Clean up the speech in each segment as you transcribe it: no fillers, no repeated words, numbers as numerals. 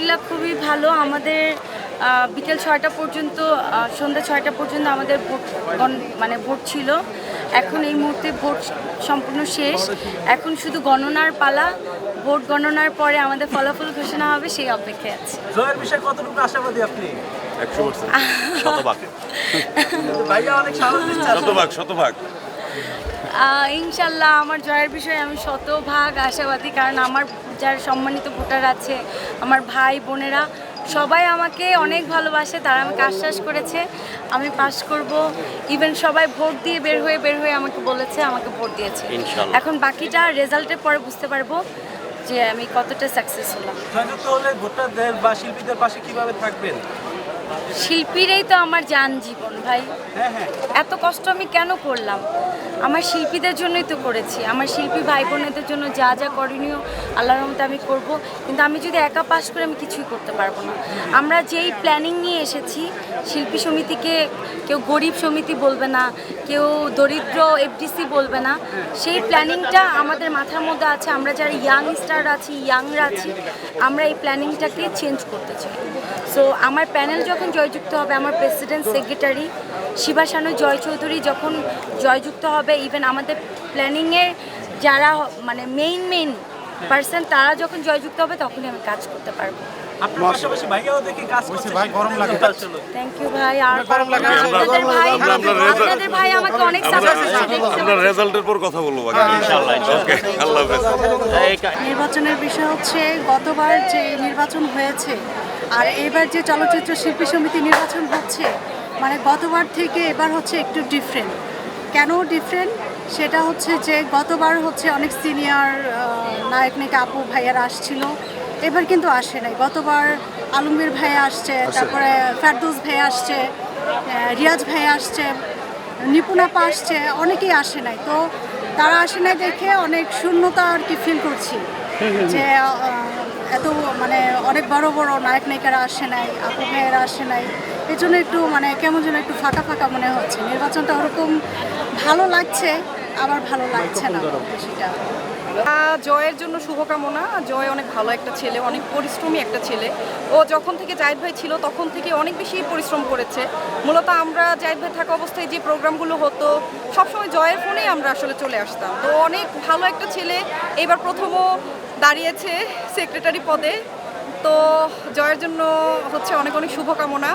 আলহামদুলিল্লাহ খুবই ভালো। আমাদের বিকেল 6টা পর্যন্ত সন্ধ্যা 6টা পর্যন্ত আমাদের ভোট ছিল। এখন এই মুহূর্তে ভোট সম্পূর্ণ শেষ। এখন শুধু গণনার পালা। ভোট গণনার পরে আমাদের ফলাফল ঘোষণা হবে, সেই অপেক্ষায় আছে। জয়ের বিষয়ে কতটুকু আশাবাদী আপনি? 100%, শতভাগ। ভাইয়া অনেক সাহস দিচ্ছে। শতভাগ। ইনশাল্লাহ আমার জয়ের বিষয়ে আমি শতভাগ আশাবাদী, কারণ আমার যার সম্মানিত ভোটার আছে, আমার ভাই বোনেরা সবাই আমাকে অনেক ভালোবাসে। তারা আমাকে আশ্বাস করেছে আমি পাস করব। ইভেন সবাই ভোট দিয়ে বের হয়ে আমাকে বলেছে, আমাকে ভোট দিয়েছে। এখন বাকিটা রেজাল্টের পরে বুঝতে পারবো যে আমি কতটা সাকসেস হলাম। জয়যুক্ত হলে ভোটারদের বা শিল্পীদের পাশে কিভাবে থাকবেন? শিল্পীরাই তো আমার জান জীবন ভাই। হ্যাঁ। এত কষ্ট আমি কেন করলাম? আমার শিল্পীদের জন্যই তো করেছি। আমার শিল্পী ভাই বোনেদের জন্য যা যা করণীয় আল্লাহর রহমতে আমি করব। কিন্তু আমি যদি একা পাস করে আমি কিছুই করতে পারবো না। আমরা যেই প্ল্যানিং নিয়ে এসেছি, শিল্পী সমিতিকে কেউ গরিব সমিতি বলবে না, কেউ দরিদ্র এফডিসি বলবে না। সেই প্ল্যানিংটা আমাদের মাথার মধ্যে আছে। আমরা যারা ইয়াংস্টার আছি, ইয়াংরা আছি, আমরা এই প্ল্যানিংটাকে চেঞ্জ করতে চাই। সো আমার প্যানেল যখন জয়যুক্ত হবে, আমার প্রেসিডেন্ট সেক্রেটারি শিবাশানু জয় চৌধুরী যখন জয়যুক্ত হবে, ইভেন আমাদের প্ল্যানিংয়ের যারা মানে মেইন পার্সন তারা যখন জয়যুক্ত হবে, তখনই আমি কাজ করতে পারবো। আপনার পাশাপাশি ভাইয়াও দেখি কাজ করছে। ভাই গরম লাগে আসলে। থ্যাংক ইউ ভাই। আর গরম লাগে। আপনাদের ভাই আমাকে অনেক সাপোর্ট করেছে। আমরা রেজাল্টের পর কথা বলবো ইনশাআল্লাহ। ওকে, আল্লাহ হাফেজ। নির্বাচনের বিষয় হচ্ছে গতবার যে নির্বাচন হয়েছে আর এবার যে চলচ্চিত্র শিল্পী সমিতি নির্বাচন হচ্ছে, মানে গতবার থেকে এবার হচ্ছে একটু ডিফারেন্ট। কেন ডিফারেন্ট? সেটা হচ্ছে যে গতবার হচ্ছে অনেক সিনিয়র নায়ক নায়িকা আপু ভাইয়ারা আসছিল, এবার কিন্তু আসে নাই। গতবার আলমগীর ভাইয়া আসছে, তারপরে ফেরদৌস ভাইয়া আসছে, রিয়াজ ভাইয়া আসছে, নিপুণাপা আসছে, অনেকেই আসে নাই। তো তারা আসে নাই দেখে অনেক শূন্যতা আর কি ফিল করছি যে এত মানে অনেক বড় বড় নায়ক নায়িকারা আসে নাই, আপু ভাইয়েরা আসে নাই। এই জন্য একটু মানে কেমন যেন একটু ফাঁকা ফাঁকা মনে হচ্ছে। নির্বাচনটা ওরকম ভালো লাগছে, আবার ভালো লাগছে না সেটা। জয়ের জন্য শুভকামনা। জয় অনেক ভালো একটা ছেলে, অনেক পরিশ্রমী একটা ছেলে। ও যখন থেকে জাহিদ ভাই ছিল তখন থেকে অনেক বেশি পরিশ্রম করেছে। মূলত আমরা জাহিদ ভাই থাকা অবস্থায় যে প্রোগ্রামগুলো হতো সবসময় জয়ের ফোনেই আমরা আসলে চলে আসতাম। তো অনেক ভালো একটা ছেলে। এবার প্রথমও দাঁড়িয়েছে সেক্রেটারি পদে। তো জয়ের জন্য হচ্ছে অনেক অনেক শুভকামনা।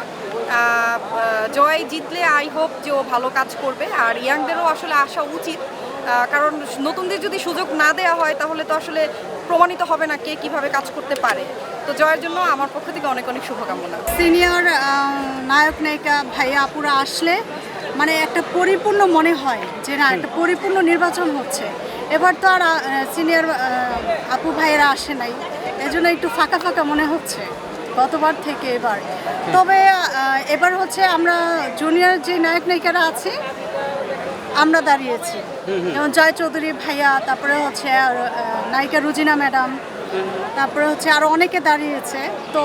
জয় জিতলে আই হোপ যে ও ভালো কাজ করবে। আর ইয়াংদেরও আসলে আসা উচিত, কারণ নতুনদের যদি সুযোগ না দেওয়া হয় তাহলে তো আসলে প্রমাণিত হবে না কে কিভাবে কাজ করতে পারে। তো জয়ের জন্য আমার পক্ষ থেকে অনেক অনেক শুভকামনা। সিনিয়র নায়ক নায়িকা ভাইয়া আপুরা আসলে মানে একটা পরিপূর্ণ মনে হয় যে না, একটা পরিপূর্ণ নির্বাচন হচ্ছে। এবার তো আর সিনিয়র আপু ভাইয়েরা আসে নাই, এজন্য একটু ফাঁকা ফাঁকা মনে হচ্ছে গতবার থেকে এবার। তবে এবার হচ্ছে আমরা জুনিয়র যে নায়ক নায়িকারা আছি আমরা দাঁড়িয়েছি, যেমন জয় চৌধুরী ভাইয়া, তারপরে হচ্ছে নায়িকা রুজিনা ম্যাডাম, তারপরে হচ্ছে আরও অনেকে দাঁড়িয়েছে। তো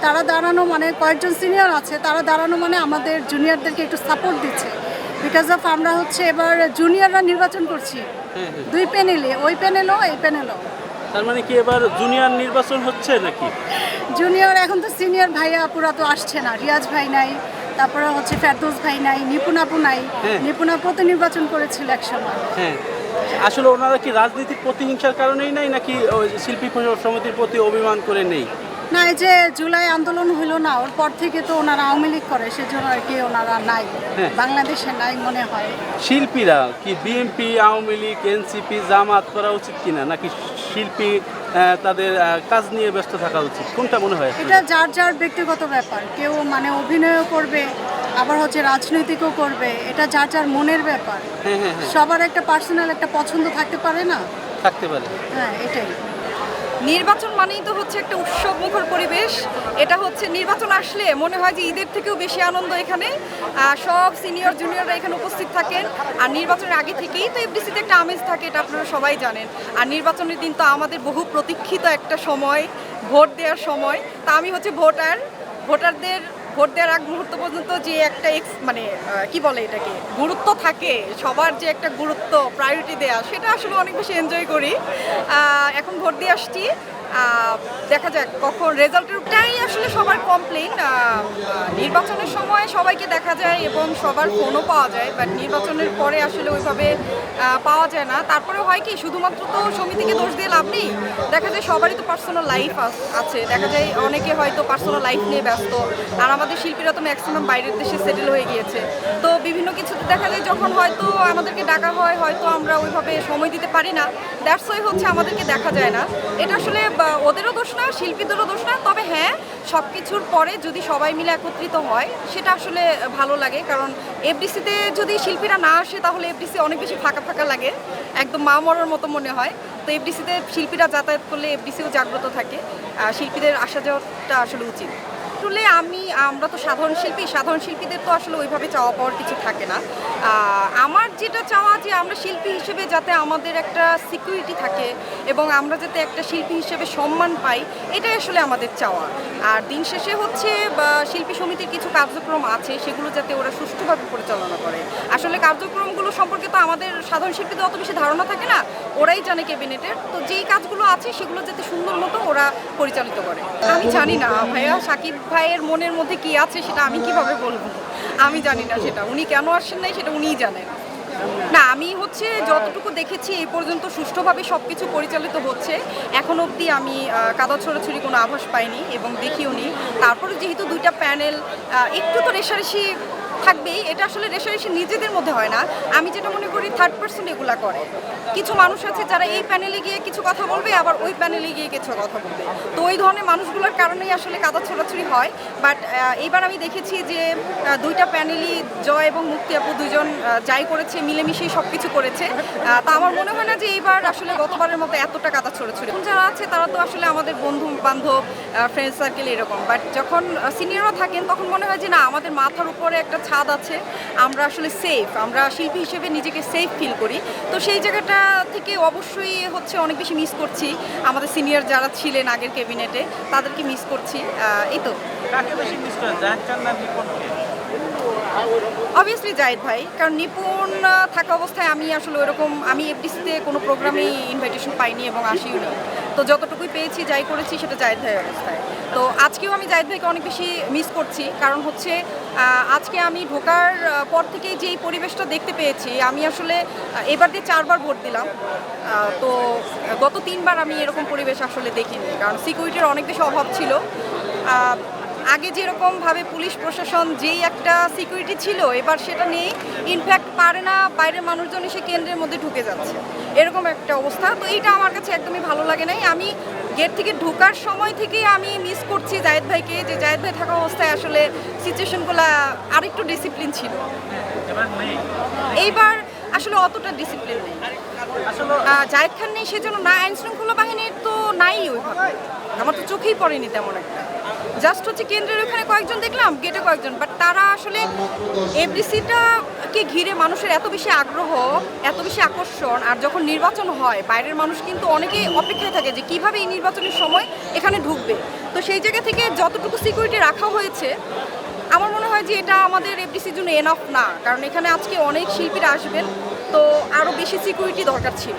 তারা দাঁড়ানো মানে কয়েকজন সিনিয়র আছে, তারা দাঁড়ানো মানে আমাদের জুনিয়রদেরকে একটু সাপোর্ট দিচ্ছে। বিকজ অফ আমরা হচ্ছে এবার জুনিয়ররা নির্বাচন করছি দুই প্যানেলে, ওই প্যানেলও এই প্যানেলও। তার মানে কি এবার জুনিয়র নির্বাচন হচ্ছে নাকি? জুনিয়র এখন তো সিনিয়র ভাইয়া আপুরা তো আসছে না। রিয়াজ ভাই নাই, তারপরে হচ্ছে ফেরদৌস ভাই নাই, নিপুণাপু নাই। নিপুণাপু তো নির্বাচন করেছিল একসময়। হ্যাঁ, আসলে ওনারা কি রাজনীতির প্রতিহিংসার কারণেই নাই নাকি ওই শিল্পী সমিতির প্রতি অভিমান করে নেই? না, এই যে জুলাই আন্দোলন হলো না, ওর পর থেকে তো ওনারা আওয়ামী লীগ করে, সেজন্য আর কি ওনারা নাই, বাংলাদেশে নাই মনে হয়। শিল্পীরা কি বিএনপি, আওয়ামী লীগ, এনসিপি, জামাত করা উচিত কিনা, নাকি শিল্পী তাদের কাজ নিয়ে ব্যস্ত থাকা উচিত? কোনটা মনে হয়? এটা যার যার ব্যক্তিগত ব্যাপার। কেউ মানে অভিনয়ও করবে, আবার হচ্ছে রাজনৈতিকও করবে, এটা যার যার মনের ব্যাপার। সবার একটা পার্সোনাল একটা পছন্দ থাকতে পারে না? থাকতে পারে। হ্যাঁ, এটাই। নির্বাচন মানেই তো হচ্ছে একটা উৎসব মুখর পরিবেশ। এটা হচ্ছে নির্বাচন আসলে মনে হয় যে ঈদের থেকেও বেশি আনন্দ এখানে। সব সিনিয়র জুনিয়ররা এখানে উপস্থিত থাকেন। আর নির্বাচনের আগে থেকেই তো এফডিসিতে একটা আমেজ থাকে, এটা আপনারা সবাই জানেন। আর নির্বাচনের দিন তো আমাদের বহু প্রতীক্ষিত একটা সময়, ভোট দেওয়ার সময়। তা আমি হচ্ছে ভোটারদের ভোট দেওয়ার আগ মুহূর্ত পর্যন্ত যে একটা মানে কি বলে এটাকে, গুরুত্ব থাকে, সবার যে একটা গুরুত্ব প্রায়োরিটি দেওয়া, সেটা আসলে অনেক বেশি এনজয় করি। এখন ভোট দিয়ে আসছি, দেখা যাক কখন রেজাল্টের উপরটাই আসলে সবার কমপ্লেন। নির্বাচনের সময় সবাইকে দেখা যায় এবং সবার ফোনও পাওয়া যায়, বাট নির্বাচনের পরে আসলে ওইভাবে পাওয়া যায় না। তারপরে হয় কি, শুধুমাত্র তো সমিতিকে দোষ দিয়ে লাভ নেই, দেখা যায় সবারই তো পার্সোনাল লাইফ আছে, দেখা যায় অনেকে হয়তো পার্সোনাল লাইফ নিয়ে ব্যস্ত, আর আমাদের শিল্পীরা তো ম্যাক্সিমাম বাইরের দেশে সেটেল হয়ে গিয়েছে। তো বিভিন্ন কিছুতে দেখা যায় যখন হয়তো আমাদেরকে ডাকা হয়, হয়তো আমরা ওইভাবে সময় দিতে পারি না, দ্যাটস ওয়াই হচ্ছে আমাদেরকে দেখা যায় না। এটা আসলে ওদেরও দোষ না, শিল্পীদেরও দোষ না। তবে হ্যাঁ, সব কিছুর পরে যদি সবাই মিলে একত্রিত হয় সেটা আসলে ভালো লাগে, কারণ এফডিসিতে যদি শিল্পীরা না আসে তাহলে এফডিসি অনেক বেশি ফাঁকা ফাঁকা লাগে, একদম মা মরার মতো মনে হয়। তো এফডিসিতে শিল্পীরা যাতায়াত করলে এফডিসিও জাগ্রত থাকে, শিল্পীদের আসা যাওয়াটা আসলে উচিত। আসলে আমরা তো সাধারণ শিল্পীদের তো আসলে ওইভাবে চাওয়া পাওয়ার কিছু থাকে না। আমার যেটা চাওয়া যে আমরা শিল্পী হিসেবে যাতে আমাদের একটা সিকিউরিটি থাকে এবং আমরা যাতে একটা শিল্পী হিসেবে সম্মান পাই, এটাই আসলে আমাদের চাওয়া। আর দিন শেষে হচ্ছে শিল্পী সমিতির কিছু কার্যক্রম আছে, সেগুলো যাতে ওরা সুষ্ঠুভাবে পরিচালনা করে। আসলে কার্যক্রমগুলো সম্পর্কে তো আমাদের সাধারণ শিল্পীদের অত বেশি ধারণা থাকে না, ওরাই জানে ক্যাবিনেটের। তো যেই কাজগুলো আছে সেগুলো যাতে সুন্দর মতো ওরা পরিচালিত করে। আমি জানি না ভাইয়া, সাকিব ভাইয়ের মনের মধ্যে কি আছে সেটা আমি কিভাবে বলবো, আমি জানি না সেটা। উনি কেন আসেন নাই সেটা উনিই জানেন। না, আমি হচ্ছে যতটুকু দেখেছি এই পর্যন্ত সুষ্ঠুভাবে সব কিছু পরিচালিত হচ্ছে। এখন অবধি আমি কাদা ছড়াছড়ি কোনো আভাস পাইনি এবং দেখিও নি। তারপরে যেহেতু দুইটা প্যানেল, একটু তো রেষারেষি থাকবেই। এটা আসলে রেষারেষি নিজেদের মধ্যে হয় না, আমি যেটা মনে করি থার্ড পার্সন এগুলা করে। কিছু মানুষ আছে যারা এই প্যানেলে গিয়ে কিছু কথা বলবে, আবার ওই প্যানেলে গিয়ে কিছু কথা বলবে। তো ওই ধরনের মানুষগুলোর কারণেই আসলে কাদা ছোড়াছড়ি হয়। বাট এইবার আমি দেখেছি যে দুইটা প্যানেলই, জয় এবং মুক্তি আপু দুজন যাই করেছে মিলেমিশেই সব কিছু করেছে। তা আমার মনে হয় না যে এইবার আসলে গতবারের মতো এতটা কাদা ছোড়াছড়ি। যারা আছে তারা তো আসলে আমাদের বন্ধু বান্ধব, ফ্রেন্ড সার্কেল এরকম। বাট যখন সিনিয়ররা থাকেন তখন মনে হয় যে না, আমাদের মাথার উপরে একটা ছাদ আছে, আমরা আসলে সেফ, আমরা শিল্পী হিসেবে নিজেকে সেফ ফিল করি। তো সেই জায়গাটা থেকে অবশ্যই হচ্ছে অনেক বেশি মিস করছি আমাদের সিনিয়র যারা ছিলেন আগের ক্যাবিনেটে, তাদেরকে মিস করছি। এই তো। কাকে বেশি মিস করেন, জাহিদ খান না নিপুণকে? অবভিয়াসলি জাহিদ ভাই, কারণ নিপুণ থাকা অবস্থায় আমি আসলে ওরকম, আমি এফডিসিতে কোনো প্রোগ্রামেই ইনভাইটেশন পাইনি এবং আসিও নি। তো যতটুকুই পেয়েছি, যাই করেছি সেটা জাহিদ ভাইয়ের অবস্থায়। তো আজকেও আমি জাহিদ ভাইকে অনেক বেশি মিস করছি, কারণ হচ্ছে আজকে আমি ঢোকার পর থেকে যেই পরিবেশটা দেখতে পেয়েছি, আমি আসলে এবার দিয়ে 4 বার ভোট দিলাম। তো গত 3 বার আমি এরকম পরিবেশ আসলে দেখিনি, কারণ সিকিউরিটির অনেক বেশি অভাব ছিল। আগে যেরকমভাবে পুলিশ প্রশাসন যেই একটা সিকিউরিটি ছিল, এবার সেটা নেই। ইনফ্যাক্ট পারে না বাইরের মানুষজন এসে কেন্দ্রের মধ্যে ঢুকে যাচ্ছে, এরকম একটা অবস্থা। তো এইটা আমার কাছে একদমই ভালো লাগে নাই। আমি গেট থেকে ঢোকার সময় থেকেই আমি মিস করছি জাহিদ ভাইকে, যে জাহিদ ভাই থাকা অবস্থায় আসলে সিচুয়েশনগুলো আরেকটু ডিসিপ্লিন ছিল। এবার নেই এইবার আসলে অতটা ডিসিপ্লিন নেই। আসলে। জাহিদ খান নেই সেজন্য না, আইন শৃঙ্খলা বাহিনীর তো নাই ওইভাবে, আমার তো চোখেই পড়েনি তেমন একটা। জাস্ট হচ্ছে কেন্দ্রের ওখানে কয়েকজন দেখলাম, গেটে কয়েকজন, বাট তারা আসলে এফডিসিটাকে ঘিরে মানুষের এত বেশি আগ্রহ, এত বেশি আকর্ষণ। আর যখন নির্বাচন হয়, বাইরের মানুষ কিন্তু অনেকেই অপেক্ষায় থাকে যে কিভাবে এই নির্বাচনের সময় এখানে ঢুকবে। তো সেই জায়গা থেকে যতটুকু সিকিউরিটি রাখা হয়েছে, আমার মনে হয় যে এটা আমাদের এফডিসির জন্য এনাফ না, কারণ এখানে আজকে অনেক শিল্পীরা আসবেন, তো আরও বেশি সিকিউরিটি দরকার ছিল।